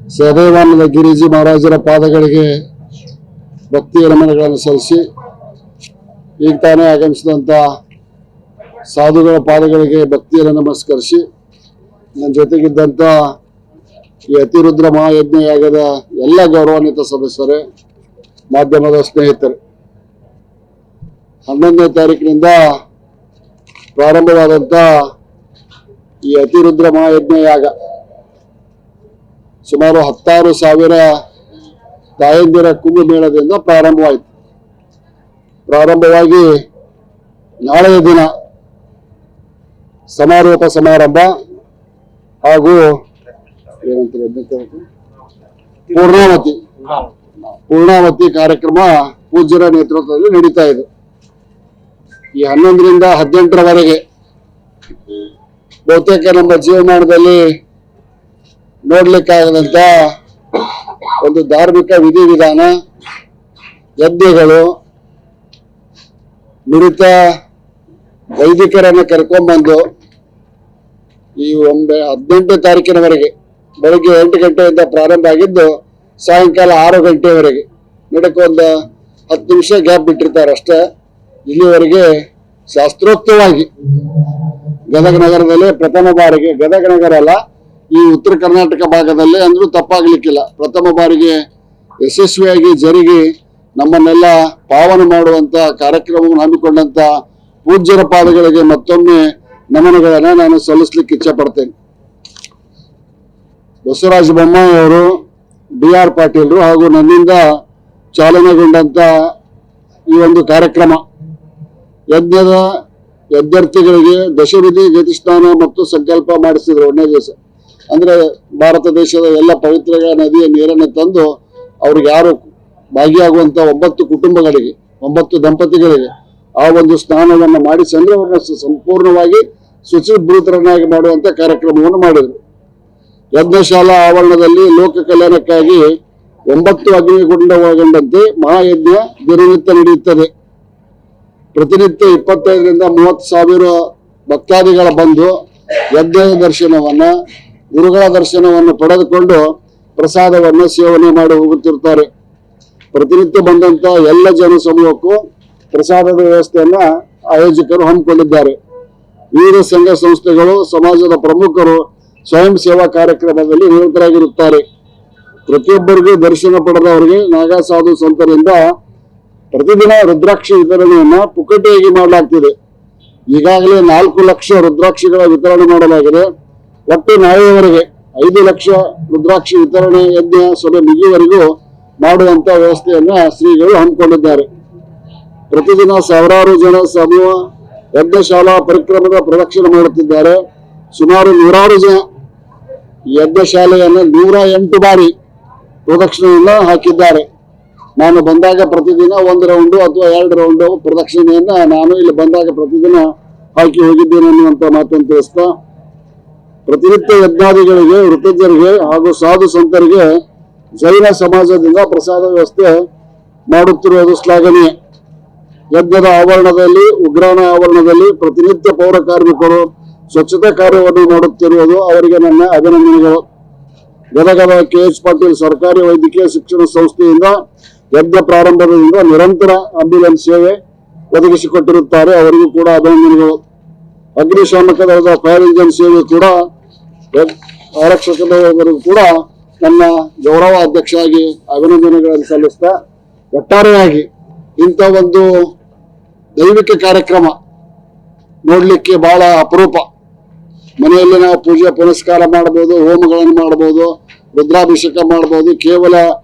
ಸದೈವಾನಂದ ಗಿರಿಜಿ ಮಹಾರಾಜರ ಪಾದಗಳಿಗೆ ಭಕ್ತಿಯ ನಮನಗಳನ್ನು ಸಲ್ಲಿಸಿ ಈಗ ತಾನೇ ಆಗಮಿಸಿದಂಥ ಸಾಧುಗಳ ಪಾದಗಳಿಗೆ ಭಕ್ತಿಯನ್ನು ನಮಸ್ಕರಿಸಿ ನನ್ನ ಜೊತೆಗಿದ್ದಂಥ ಈ ಅತಿರುದ್ರ ಮಹಾಯಜ್ಞ ಯಾಗದ ಎಲ್ಲ ಗೌರವಾನ್ವಿತ ಸದಸ್ಯರೇ, ಮಾಧ್ಯಮದ ಸ್ನೇಹಿತರೆ, 11ನೇ ತಾರೀಕಿನಿಂದ ಪ್ರಾರಂಭವಾದಂಥ ಈ ಅತಿರುದ್ರ ಮಹಾಯಜ್ಞ ಯಾಗ ಸುಮಾರು 16,000 ತಾಯಂದಿರ ಕುಂಭಮೇಳದಿಂದ ಪ್ರಾರಂಭವಾಯಿತು. ಪ್ರಾರಂಭವಾಗಿ ನಾಳೆಯ ದಿನ ಸಮಾರೋಪ ಸಮಾರಂಭ ಹಾಗೂ ಪೂರ್ಣಾವತಿ ಕಾರ್ಯಕ್ರಮ ಪೂಜ್ಯರ ನೇತೃತ್ವದಲ್ಲಿ ನಡೀತಾ ಇದೆ. ಈ 11ರಿಂದ 18ರವರೆಗೆ ಬಹುತೇಕ ನಮ್ಮ ಜೀವಮಾನದಲ್ಲಿ ನೋಡ್ಲಿಕ್ಕಾಗದಂತ ಒಂದು ಧಾರ್ಮಿಕ ವಿಧಿವಿಧಾನ, ಯಜ್ಞಗಳು, ನುರಿತ ವೈದಿಕರನ್ನು ಕರ್ಕೊಂಡ್ಬಂದು ಈ 18ನೇ ತಾರೀಕಿನವರೆಗೆ ಬೆಳಗ್ಗೆ 8 ಗಂಟೆಯಿಂದ ಪ್ರಾರಂಭ ಆಗಿದ್ದು ಸಾಯಂಕಾಲ 6 ಗಂಟೆವರೆಗೆ ನಡಕ್ಕೆ ಒಂದು 10 ನಿಮಿಷ ಗ್ಯಾಪ್ ಬಿಟ್ಟಿರ್ತಾರೆ ಅಷ್ಟೇ. ಇಲ್ಲಿವರೆಗೆ ಶಾಸ್ತ್ರೋಕ್ತವಾಗಿ ಗದಗ ನಗರದಲ್ಲಿ ಪ್ರಥಮ ಬಾರಿಗೆ, ಗದಗ ನಗರ ಅಲ್ಲ, ಈ ಉತ್ತರ ಕರ್ನಾಟಕ ಭಾಗದಲ್ಲಿ ಅಂದ್ರೂ ತಪ್ಪಾಗ್ಲಿಕ್ಕಿಲ್ಲ, ಪ್ರಥಮ ಬಾರಿಗೆ ಯಶಸ್ವಿಯಾಗಿ ಜರುಗಿ ನಮ್ಮನ್ನೆಲ್ಲ ಪಾವನ ಮಾಡುವಂತ ಕಾರ್ಯಕ್ರಮವನ್ನು ಹಮ್ಮಿಕೊಂಡಂತ ಪೂಜ್ಯರ ಪಾದಗಳಿಗೆ ಮತ್ತೊಮ್ಮೆ ನಮನಗಳನ್ನು ನಾನು ಸಲ್ಲಿಸ್ಲಿಕ್ಕೆ ಇಚ್ಛೆ ಪಡ್ತೇನೆ. ಬಸವರಾಜ ಬೊಮ್ಮಾಯಿ ಅವರು, BR ಪಾಟೀಲ್ರು ಹಾಗೂ ನನ್ನಿಂದ ಚಾಲನೆಗೊಂಡಂತ ಈ ಒಂದು ಕಾರ್ಯಕ್ರಮ ಯಜ್ಞದ ಯಜ್ಞಾರ್ಥಿಗಳಿಗೆ ದಶವಿಧಿ ಗತಿಸ್ನಾನ ಮತ್ತು ಸಂಕಲ್ಪ ಮಾಡಿಸಿದ್ರು. 1ನೇ ದಿವಸ ಅಂದ್ರೆ ಭಾರತ ದೇಶದ ಎಲ್ಲ ಪವಿತ್ರ ನದಿಯ ನೀರನ್ನು ತಂದು ಅವ್ರಿಗೆ ಯಾರು ಭಾಗಿಯಾಗುವಂತ 9 ಕುಟುಂಬಗಳಿಗೆ, 9 ದಂಪತಿಗಳಿಗೆ ಆ ಒಂದು ಸ್ನಾನವನ್ನು ಮಾಡಿಸಿ ಅಂದ್ರೆ ಅವ್ರನ್ನ ಸಂಪೂರ್ಣವಾಗಿ ಶುಚಿಭೂತರನ್ನಾಗಿ ಮಾಡುವಂತ ಕಾರ್ಯಕ್ರಮವನ್ನು ಮಾಡಿದರು. ಯಜ್ಞಶಾಲಾ ಆವರಣದಲ್ಲಿ ಲೋಕ ಕಲ್ಯಾಣಕ್ಕಾಗಿ 9 ಅಗ್ನಿಗುಂಡ ಒಳಗೊಂಡಂತೆ ಮಹಾಯಜ್ಞ ದಿನನಿತ್ಯ ನಡೆಯುತ್ತದೆ. ಪ್ರತಿನಿತ್ಯ 25ರಿಂದ 30,000 ಭಕ್ತಾದಿಗಳ ಬಂದು ಯಜ್ಞ ದರ್ಶನವನ್ನ, ಗುರುಗಳ ದರ್ಶನವನ್ನು ಪಡೆದುಕೊಂಡು ಪ್ರಸಾದವನ್ನು ಸೇವನೆ ಮಾಡಿ ಹೋಗುತ್ತಿರ್ತಾರೆ. ಪ್ರತಿನಿತ್ಯ ಬಂದಂತ ಎಲ್ಲ ಜನ ಸಮೂಹಕ್ಕೂ ಪ್ರಸಾದದ ವ್ಯವಸ್ಥೆಯನ್ನ ಆಯೋಜಕರು ಹಮ್ಮಿಕೊಂಡಿದ್ದಾರೆ. ವಿವಿಧ ಸಂಘ ಸಂಸ್ಥೆಗಳು, ಸಮಾಜದ ಪ್ರಮುಖರು ಸ್ವಯಂ ಸೇವಾ ಕಾರ್ಯಕ್ರಮದಲ್ಲಿ ನಿರತರಾಗಿರುತ್ತಾರೆ. ಪ್ರತಿಯೊಬ್ಬರಿಗೂ ದರ್ಶನ ಪಡೆದವರಿಗೆ ನಾಗಾ ಸಾಧು ಸಂತರಿಂದ ಪ್ರತಿದಿನ ರುದ್ರಾಕ್ಷಿ ವಿತರಣೆಯನ್ನ ಪುಕ್ಕಟೆಯಾಗಿ ಮಾಡಲಾಗ್ತಿದೆ. ಈಗಾಗಲೇ 4 ಲಕ್ಷ ರುದ್ರಾಕ್ಷಿಗಳ ವಿತರಣೆ ಮಾಡಲಾಗಿದೆ. ಒಟ್ಟು ನಾಳೆಯವರೆಗೆ 5 ಲಕ್ಷ ರುದ್ರಾಕ್ಷಿ ವಿತರಣೆ ಯಜ್ಞ ಸಭೆ ಮುಗಿಯುವವರೆಗೂ ಮಾಡುವಂತ ವ್ಯವಸ್ಥೆಯನ್ನ ಶ್ರೀಗಳು ಹಮ್ಮಿಕೊಂಡಿದ್ದಾರೆ. ಪ್ರತಿದಿನ ಸಾವಿರಾರು ಜನ ಸಮೂಹ ಯಜ್ಞಶಾಲಾ ಪರಿಕ್ರಮದ ಪ್ರದಕ್ಷಿಣೆ ಮಾಡುತ್ತಿದ್ದಾರೆ. ಸುಮಾರು 100 ಜನ ಯಜ್ಞಶಾಲೆಯನ್ನು 108 ಬಾರಿ ಪ್ರದಕ್ಷಿಣೆಯನ್ನ ಹಾಕಿದ್ದಾರೆ. ನಾನು ಬಂದಾಗ ಪ್ರತಿದಿನ 1 ರೌಂಡು ಅಥವಾ 2 ರೌಂಡು ಪ್ರದಕ್ಷಿಣೆಯನ್ನ ನಾನು ಇಲ್ಲಿ ಬಂದಾಗ ಪ್ರತಿದಿನ ಹಾಕಿ ಹೋಗಿದ್ದೇನೆ ಅನ್ನುವಂತ ಮಾತನ್ನು ತಿಳಿಸ್ತಾ, ಪ್ರತಿನಿತ್ಯ ಯಜ್ಞಾದಿಗಳಿಗೆ, ವೃತಜ್ಞರಿಗೆ ಹಾಗೂ ಸಾಧು ಸಂತರಿಗೆ ಜೈನ ಸಮಾಜದಿಂದ ಪ್ರಸಾದ ವ್ಯವಸ್ಥೆ ಮಾಡುತ್ತಿರುವುದು ಶ್ಲಾಘನೀಯ. ಯಜ್ಞದ ಆವರಣದಲ್ಲಿ, ಉಗ್ರಾಣ ಆವರಣದಲ್ಲಿ ಪ್ರತಿನಿತ್ಯ ಪೌರ ಕಾರ್ಮಿಕರು ಸ್ವಚ್ಛತಾ ಕಾರ್ಯವನ್ನು ಮಾಡುತ್ತಿರುವುದು ಅವರಿಗೆ ನನ್ನ ಅಭಿನಂದನೆಗಳು. ಗದಗದ KH ಪಾಟೀಲ್ ಸರ್ಕಾರಿ ವೈದ್ಯಕೀಯ ಶಿಕ್ಷಣ ಸಂಸ್ಥೆಯಿಂದ ಯಜ್ಞ ಪ್ರಾರಂಭದಿಂದ ನಿರಂತರ ಆಂಬ್ಯುಲೆನ್ಸ್ ಸೇವೆ ಒದಗಿಸಿಕೊಟ್ಟಿರುತ್ತಾರೆ, ಅವರಿಗೂ ಕೂಡ ಅಭಿನಂದನೆಗಳು. ಅಗ್ನಿಶಾಮಕ ದಳದ ಫೈರ್ ಇಂಜಿನ್ ಸೇವೆ ಕೂಡ, ಆರಕ್ಷಕ ದಳದವರಿಗೂ ಕೂಡ ನನ್ನ ಗೌರವ ಅಧ್ಯಕ್ಷರಾಗಿ ಅಭಿನಂದನೆಗಳನ್ನು ಸಲ್ಲಿಸ್ತಾ, ಒಟ್ಟಾರೆಯಾಗಿ ಇಂಥ ಒಂದು ದೈವಿಕ ಕಾರ್ಯಕ್ರಮ ನೋಡ್ಲಿಕ್ಕೆ ಬಹಳ ಅಪರೂಪ. ಮನೆಯಲ್ಲಿ ನಾವು ಪೂಜೆ ಪುನಸ್ಕಾರ ಮಾಡಬಹುದು, ಹೋಮಗಳನ್ನು ಮಾಡಬಹುದು, ರುದ್ರಾಭಿಷೇಕ ಮಾಡಬಹುದು. ಕೇವಲ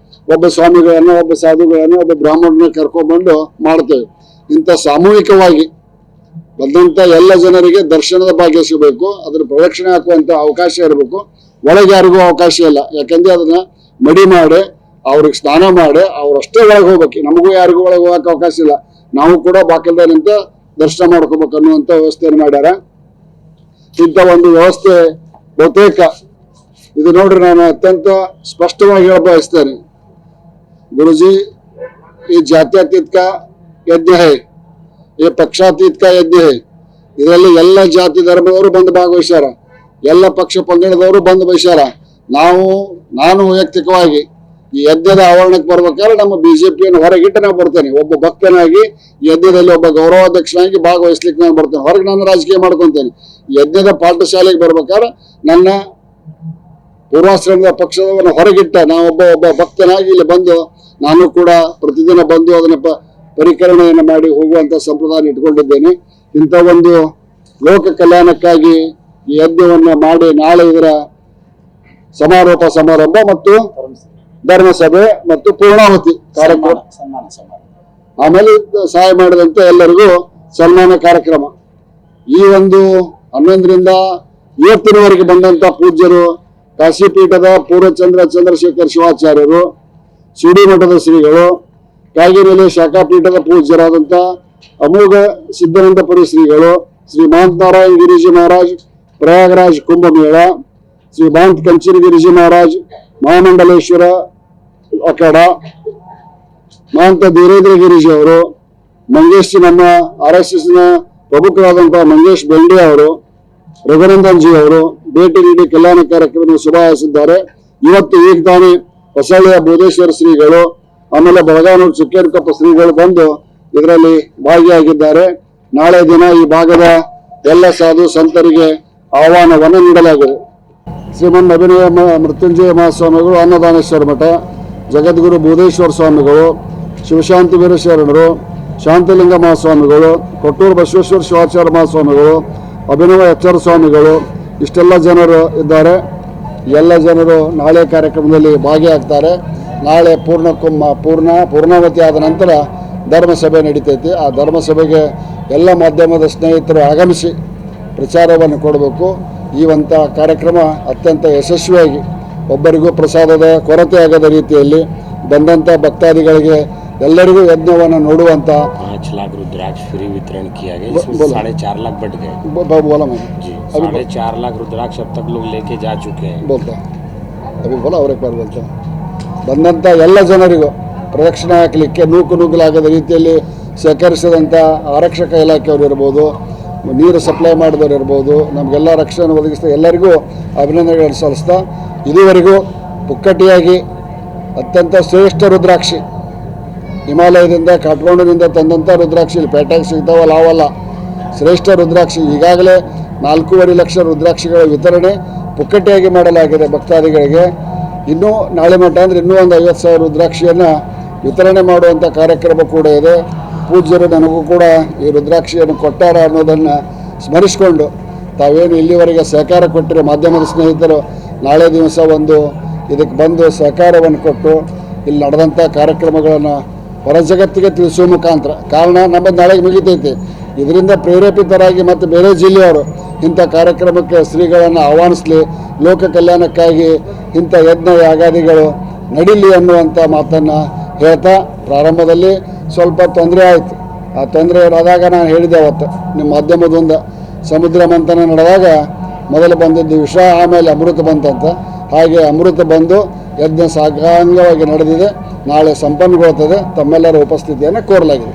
ಒಬ್ಬ ಸ್ವಾಮಿಗಳನ್ನ, ಒಬ್ಬ ಸಾಧುಗಳನ್ನ, ಒಬ್ಬ ಬ್ರಾಹ್ಮಣನ ಕರ್ಕೊಂಡ್ಬಂದು ಮಾಡ್ತೇವೆ. ಇಂಥ ಸಾಮೂಹಿಕವಾಗಿ ಬಂದಂತ ಎಲ್ಲ ಜನರಿಗೆ ದರ್ಶನದ ಭಾಗ್ಯ ಸಿಗಬೇಕು, ಅದ್ರ ಪ್ರದಕ್ಷಿಣೆ ಹಾಕುವಂತ ಅವಕಾಶ ಇರಬೇಕು. ಒಳಗೆ ಯಾರಿಗೂ ಅವಕಾಶ ಇಲ್ಲ, ಯಾಕಂದ್ರೆ ಅದನ್ನ ಮಡಿ ಮಾಡಿ ಅವ್ರಿಗೆ ಸ್ನಾನ ಮಾಡಿ ಅವ್ರಷ್ಟೇ ಒಳಗೆ ಹೋಗ್ಬೇಕು. ನಮಗೂ ಯಾರಿಗೂ ಒಳಗೆ ಹೋಗಕ್ಕೆ ಅವಕಾಶ ಇಲ್ಲ, ನಾವು ಕೂಡ ಬಾಕಲ್ದ ನಿಂತ ದರ್ಶನ ಮಾಡ್ಕೋಬೇಕು ಅನ್ನುವಂತ ವ್ಯವಸ್ಥೆಯನ್ನು ಮಾಡ್ಯಾರ. ಇಂಥ ಒಂದು ವ್ಯವಸ್ಥೆ ಬಹುತೇಕ ಇದು ನೋಡ್ರಿ, ನಾನು ಅತ್ಯಂತ ಸ್ಪಷ್ಟವಾಗಿ ಹೇಳ ಬಯಸ್ತೇನೆ. गुरुजी, ये जात्यातीत का यज्ञ है, ये पक्षातीत का यज्ञ है. ಇದರಲ್ಲಿ ಎಲ್ಲ ಜಾತಿ ಧರ್ಮದವರು ಬಂದು ಭಾಗವಹಿಸ್ಯಾರ, ಎಲ್ಲ ಪಕ್ಷ ಪಂಗಡದವರು ಬಂದು ಬಯಸ್ಯಾರ. ನಾನು ವೈಯಕ್ತಿಕವಾಗಿ ಈ ಯಜ್ಞದ ಆವರಣಕ್ಕೆ ಬರ್ಬೇಕಾದ್ರೆ ನಮ್ಮ ಬಿಜೆಪಿಯನ್ನು ಹೊರಗಿಟ್ಟು ನಾವು ಬರ್ತೇನೆ. ಒಬ್ಬ ಭಕ್ತನಾಗಿ ಯಜ್ಞದಲ್ಲಿ ಒಬ್ಬ ಗೌರವಾಧ್ಯಕ್ಷನಾಗಿ ಭಾಗವಹಿಸ್ಲಿಕ್ಕೆ ನಾನು ಬರ್ತೇನೆ. ಹೊರಗೆ ನಾನು ರಾಜಕೀಯ ಮಾಡ್ಕೊತೇನೆ. ಯಜ್ಞದ ಪಾಠಶಾಲೆಗೆ ಬರ್ಬೇಕಾದ್ರೆ ನನ್ನ ಪೂರ್ವಾಶ್ರಮದ ಪಕ್ಷದವನ್ನ ಹೊರಗಿಟ್ಟ ಒಬ್ಬ ಭಕ್ತನಾಗಿ ಇಲ್ಲಿ ಬಂದು ನಾನು ಕೂಡ ಪ್ರತಿದಿನ ಬಂದು ಅದನ್ನ ಪರಿಕರಣೆಯನ್ನು ಮಾಡಿ ಹೋಗುವಂತ ಸಂಪ್ರದಾಯ ಇಟ್ಕೊಂಡಿದ್ದೇನೆ. ಇಂಥ ಒಂದು ಲೋಕ ಕಲ್ಯಾಣಕ್ಕಾಗಿ ಈ ಯಜ್ಞವನ್ನ ಮಾಡಿ ನಾಳೆ ಇದರ ಸಮಾರೋಪ ಸಮಾರಂಭ ಮತ್ತು ಧರ್ಮಸಭೆ ಮತ್ತು ಪೂರ್ಣಾಹುತಿ ಕಾರ್ಯಕ್ರಮ, ಆಮೇಲೆ ಸಹಾಯ ಮಾಡಿದಂತ ಎಲ್ಲರಿಗೂ ಸನ್ಮಾನ ಕಾರ್ಯಕ್ರಮ. ಈ ಒಂದು 11ರಿಂದ ಇವತ್ತಿನವರೆಗೆ ಬಂದಂತ ಪೂಜ್ಯರು ಕಾಶಿಪೀಠದ ಪೂರ್ವಚಂದ್ರ ಚಂದ್ರಶೇಖರ್ ಶಿವಾಚಾರ್ಯರು, ಶಿಡಿ ಮಠದ ಶ್ರೀಗಳು, ಕಾಗಿನೆಲೆ ಶಾಖಾಪೀಠದ ಪೂಜ್ಯರಾದಂಥ ಅಮೋಘ ಸಿದ್ಧಾನಂದಪುರಿ ಶ್ರೀಗಳು, ಶ್ರೀ ಮಹಂತ ನಾರಾಯಣ ಗಿರಿಜಿ ಮಹಾರಾಜ್ ಪ್ರಯಾಗರಾಜ್ ಕುಂಭಮೇಳ, ಶ್ರೀ ಮಹಂತ ಕಂಚಿನ ಗಿರಿಜಿ ಮಹಾರಾಜ್ ಮಹಾಮಂಡಲೇಶ್ವರ ಅಖಾಡ, ಮಹಂತ ಧೀರೇಂದ್ರ ಗಿರಿಜಿ ಅವರು, ಮಂಗೇಶ್ ನಮ್ಮ RSSನ ಪ್ರಮುಖರಾದಂತಹ ಮಂಗೇಶ್ ಬೆಂಡೆ ಅವರು, ರಘುನಂದನ್ ಜಿ ಅವರು ಭೇಟಿ ನೀಡಿ ಕಲ್ಯಾಣ ಕಾರ್ಯಕ್ರಮ ಶುಭ ಹಾರೈಸಿದ್ದಾರೆ. ಇವತ್ತು ಈಗ ತಾನೇ ಹೊಸಳ್ಳಿಯ ಬೋಧೇಶ್ವರ ಶ್ರೀಗಳು, ಆಮೇಲೆ ಬೆಳಗಾನೂರು ಚಿಕ್ಕೇನಕೊಪ್ಪ ಶ್ರೀಗಳು ಬಂದು ಇದರಲ್ಲಿ ಭಾಗಿಯಾಗಿದ್ದಾರೆ. ನಾಳೆ ದಿನ ಈ ಭಾಗದ ಎಲ್ಲ ಸಾಧು ಸಂತರಿಗೆ ಆಹ್ವಾನವನ್ನು ನೀಡಲಾಗಿದೆ. ಶ್ರೀಮನ್ ಅಭಿನಯ ಮೃತ್ಯುಂಜಯ ಮಹಾಸ್ವಾಮಿಗಳು, ಅನ್ನದಾನೇಶ್ವರ ಮಠ, ಜಗದ್ಗುರು ಬೋಧೇಶ್ವರ ಸ್ವಾಮಿಗಳು, ಶಿವಶಾಂತಿ ವೀರಶರಣರು, ಶಾಂತಲಿಂಗ ಮಹಾಸ್ವಾಮಿಗಳು, ಕೊಟ್ಟೂರು ಬಸವೇಶ್ವರ ಶಿವಾಚಾರ್ಯ ಮಹಾಸ್ವಾಮಿಗಳು, ಅಭಿನವ ಎಚ್ಚರ ಸ್ವಾಮಿಗಳು, ಇಷ್ಟೆಲ್ಲ ಜನರು ಇದ್ದಾರೆ. ಎಲ್ಲ ಜನರು ನಾಳೆ ಕಾರ್ಯಕ್ರಮದಲ್ಲಿ ಭಾಗಿಯಾಗ್ತಾರೆ. ನಾಳೆ ಪೂರ್ಣಾವತಿ ಆದ ನಂತರ ಧರ್ಮಸಭೆ ನಡೀತೈತಿ. ಆ ಧರ್ಮಸಭೆಗೆ ಎಲ್ಲ ಮಾಧ್ಯಮದ ಸ್ನೇಹಿತರು ಆಗಮಿಸಿ ಪ್ರಚಾರವನ್ನು ಕೊಡಬೇಕು. ಈ ಒಂದು ಕಾರ್ಯಕ್ರಮ ಅತ್ಯಂತ ಯಶಸ್ವಿಯಾಗಿ ಒಬ್ಬರಿಗೂ ಪ್ರಸಾದದ ಕೊರತೆ ಆಗದ ರೀತಿಯಲ್ಲಿ ಬಂದಂಥ ಭಕ್ತಾದಿಗಳಿಗೆ ಎಲ್ಲರಿಗೂ ಯಜ್ಞವನ್ನು ನೋಡುವಂತ 5 लाख रुद्राक्ष फ्री वितरण किया गया, इसमें 4.5 लाख बट गए। बोला मैं जी 4.5 लाख रुद्राक्ष अब तक लोग लेके जा चुके हैं। बोलता अभी बोला और एक बार बोलता ಬಂದಂಥ ಎಲ್ಲ ಜನರಿಗೂ ಪ್ರದಕ್ಷಿಣೆ ಹಾಕಲಿಕ್ಕೆ ನೂಕಲಾಗದ ರೀತಿಯಲ್ಲಿ ಸಹಕರಿಸಿದಂಥ ಆರಕ್ಷಕ ಇಲಾಖೆಯವರು ಇರ್ಬೋದು, ನೀರು ಸಪ್ಲೈ ಮಾಡಿದವರು ಇರ್ಬೋದು, ನಮಗೆಲ್ಲ ರಕ್ಷಣೆ ಒದಗಿಸಿದ ಎಲ್ಲರಿಗೂ ಅಭಿನಂದನೆಗಳನ್ನು ಸಲ್ಲಿಸ್ತಾ, ಇದುವರೆಗೂ ಪುಕ್ಕಟ್ಟಿಯಾಗಿ ಅತ್ಯಂತ ಶ್ರೇಷ್ಠ ರುದ್ರಾಕ್ಷಿ ಹಿಮಾಲಯದಿಂದ ಕಾಠ್ಮಂಡುವಿನಿಂದ ತಂದಂಥ ರುದ್ರಾಕ್ಷಿ ಇಲ್ಲಿ ಪೇಟೆಗೆ ಸಿಗ್ತಾವಲ್ಲ ಅವಲ್ಲ, ಶ್ರೇಷ್ಠ ರುದ್ರಾಕ್ಷಿ. ಈಗಾಗಲೇ 4.5 ಲಕ್ಷ ರುದ್ರಾಕ್ಷಿಗಳ ವಿತರಣೆ ಪುಕ್ಕಟ್ಟಿಯಾಗಿ ಮಾಡಲಾಗಿದೆ ಭಕ್ತಾದಿಗಳಿಗೆ. ಇನ್ನೂ ನಾಳೆ ಮಟ್ಟ ಅಂದರೆ ಇನ್ನೂ ಒಂದು 50,000 ರುದ್ರಾಕ್ಷಿಯನ್ನು ವಿತರಣೆ ಮಾಡುವಂಥ ಕಾರ್ಯಕ್ರಮ ಕೂಡ ಇದೆ. ಪೂಜ್ಯರು ನನಗೂ ಕೂಡ ಈ ರುದ್ರಾಕ್ಷಿಯನ್ನು ಕೊಟ್ಟಾರ ಅನ್ನೋದನ್ನು ಸ್ಮರಿಸಿಕೊಂಡು ತಾವೇನು ಇಲ್ಲಿವರೆಗೆ ಸಹಕಾರ ಕೊಟ್ಟರೆ ಮಾಧ್ಯಮದ ಸ್ನೇಹಿತರು ನಾಳೆ ದಿವಸ ಇದಕ್ಕೆ ಬಂದು ಸಹಕಾರವನ್ನು ಕೊಟ್ಟು ಇಲ್ಲಿ ನಡೆದಂಥ ಕಾರ್ಯಕ್ರಮಗಳನ್ನು ಹೊರ ಜಗತ್ತಿಗೆ ತಿಳಿಸುವ ಮುಖಾಂತರ, ಕಾರಣ ನಮ್ಮದು ನಾಳೆಗೆ ಮುಗಿತೈತಿ, ಇದರಿಂದ ಪ್ರೇರೇಪಿತರಾಗಿ ಮತ್ತು ಬೇರೆ ಜಿಲ್ಲೆಯವರು ಇಂಥ ಕಾರ್ಯಕ್ರಮಕ್ಕೆ ಶ್ರೀಗಳನ್ನು ಆಹ್ವಾನಿಸಲಿ, ಲೋಕ ಕಲ್ಯಾಣಕ್ಕಾಗಿ ಇಂಥ ಯಜ್ಞ ಯಾಗಾದಿಗಳು ನಡೀಲಿ ಅನ್ನುವಂಥ ಮಾತನ್ನು ಹೇಳ್ತಾ, ಪ್ರಾರಂಭದಲ್ಲಿ ಸ್ವಲ್ಪ ತೊಂದರೆ ಆಯಿತು. ಆ ತೊಂದರೆ ಆದಾಗ ನಾನು ಹೇಳಿದೆ ಅವತ್ತು ನಿಮ್ಮ ಮಾಧ್ಯಮದಿಂದ ಸಮುದ್ರ ಮಂಥನ ನಡೆದಾಗ ಮೊದಲು ಬಂದಿದ್ದು ವಿಷ, ಆಮೇಲೆ ಅಮೃತ ಬಂತಂತ. ಹಾಗೆ ಅಮೃತ ಬಂದು ಯಜ್ಞ ಸಾಂಗಾಂಗವಾಗಿ ನಡೆದಿದೆ. ನಾಳೆ ಸಂಪನ್ನಗೊಳ್ಳುತ್ತದೆ. ತಮ್ಮೆಲ್ಲರ ಉಪಸ್ಥಿತಿಯನ್ನು ಕೋರಲಾಗಿದೆ.